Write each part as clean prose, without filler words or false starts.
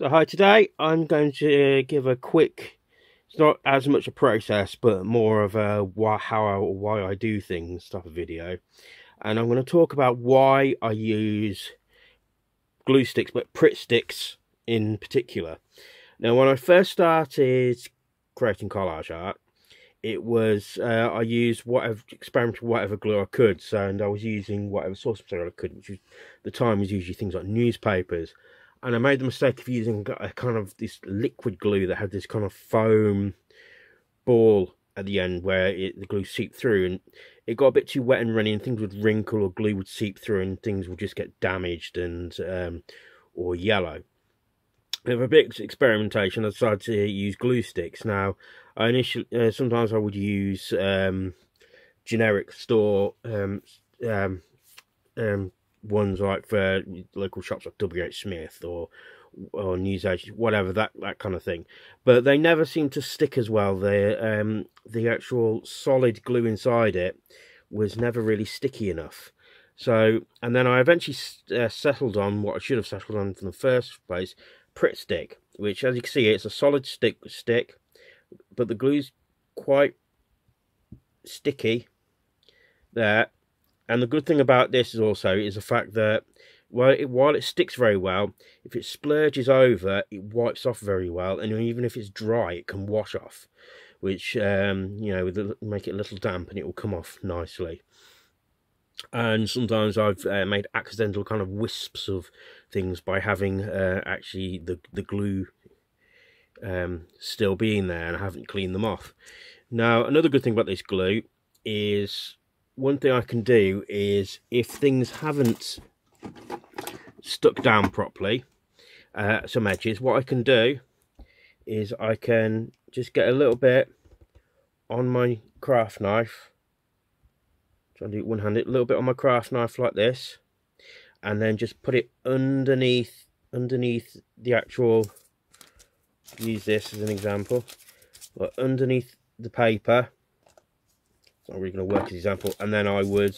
So hi, today I'm going to give a quick, it's not as much a process, but more of a why I do things type of video. And I'm going to talk about why I use glue sticks, but Pritt sticks in particular. Now, when I first started creating collage art, it was, I used experimented with whatever glue I could. So, and I was using whatever source material I could, which was, at the time was usually things like newspapers. And I made the mistake of using a kind of this liquid glue that had this kind of foam ball at the end where the glue seeped through, and it got a bit too wet and runny, and things would wrinkle or glue would seep through, and things would just get damaged and or yellow. With a bit of experimentation, I decided to use glue sticks. Now, I initially sometimes I would use generic store ones like for local shops like WH Smith or newsagents, whatever, that kind of thing, but they never seem to stick as well. The actual solid glue inside it was never really sticky enough. So, and then I eventually settled on what I should have settled on from the first place, Pritt stick, which, as you can see, it's a solid stick, but the glue's quite sticky there. And the good thing about this is also the fact that while it sticks very well, if it splurges over, it wipes off very well, and even if it's dry, it can wash off, which you know, make it a little damp, and it will come off nicely. And sometimes I've made accidental kind of wisps of things by having actually the glue still being there, and I haven't cleaned them off. Now, another good thing about this glue is, one thing I can do is, if things haven't stuck down properly, some edges, what I can do is I can just get a little bit on my craft knife, try and do it one-handed, a little bit on my craft knife like this, and then just put it underneath the actual, use this as an example, but underneath the paper. It's not really going to work as an example, and then I would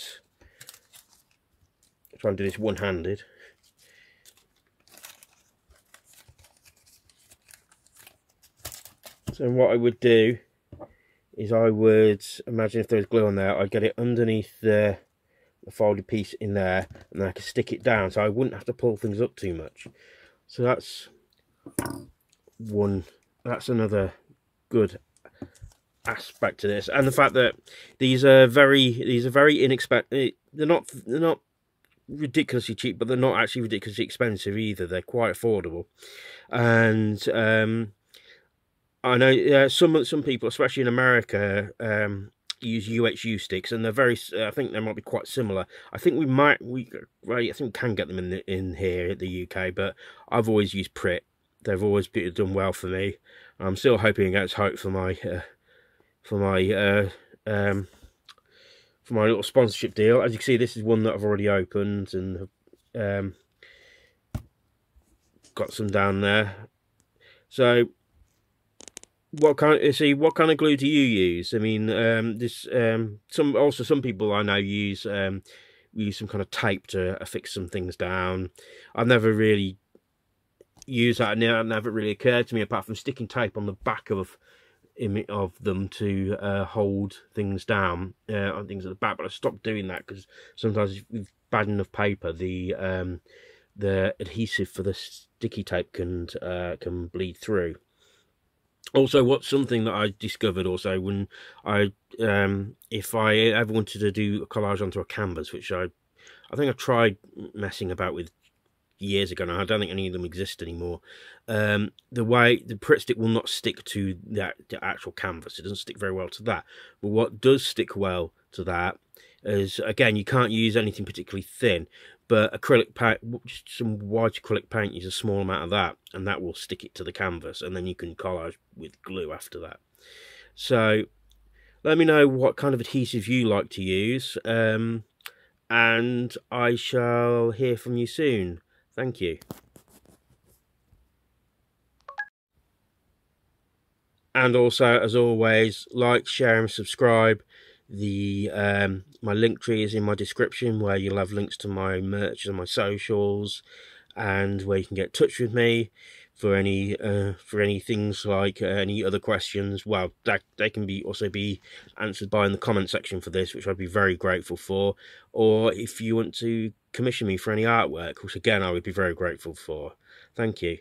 try and do this one-handed. So what I would do is, I would imagine if there's glue on there, I'd get it underneath the folded piece in there, and then I could stick it down, so I wouldn't have to pull things up too much. So that's another good aspect to this, and the fact that these are very inexpensive. They're not ridiculously cheap, but they're not actually ridiculously expensive either. They're quite affordable, and I know some people, especially in America, use UHU sticks, and they're very. I think they might be quite similar. I think I think we can get them in here at the UK, but I've always used Pritt. They've always done well for me. I'm still hoping against hope for my little sponsorship deal. As you can see, this is one that I've already opened and got some down there. So, what kind of glue do you use? I mean, some people I know use some kind of tape to affix some things down. I've never really used that, and it never really occurred to me, apart from sticking tape on the back of them to hold things down on things at the back. But I stopped doing that because sometimes with bad enough paper, the adhesive for the sticky tape can bleed through. Also, something that I discovered also, when if I ever wanted to do a collage onto a canvas, which I think I tried messing about with years ago now, I don't think any of them exist anymore. The Pritt stick will not stick to the actual canvas. It doesn't stick very well to that. But what does stick well to that is, again, you can't use anything particularly thin, but acrylic paint, just some white acrylic paint, use a small amount of that, and that will stick it to the canvas, and then you can collage with glue after that. So let me know what kind of adhesive you like to use, and I shall hear from you soon. Thank you. And also, as always, like, share and subscribe. My link tree is in my description, where you'll have links to my merch and my socials, and where you can get in touch with me for any things like any other questions. Well, they can also be answered by in the comment section for this, which I'd be very grateful for. Or if you want to commission me for any artwork, which again I would be very grateful for. Thank you.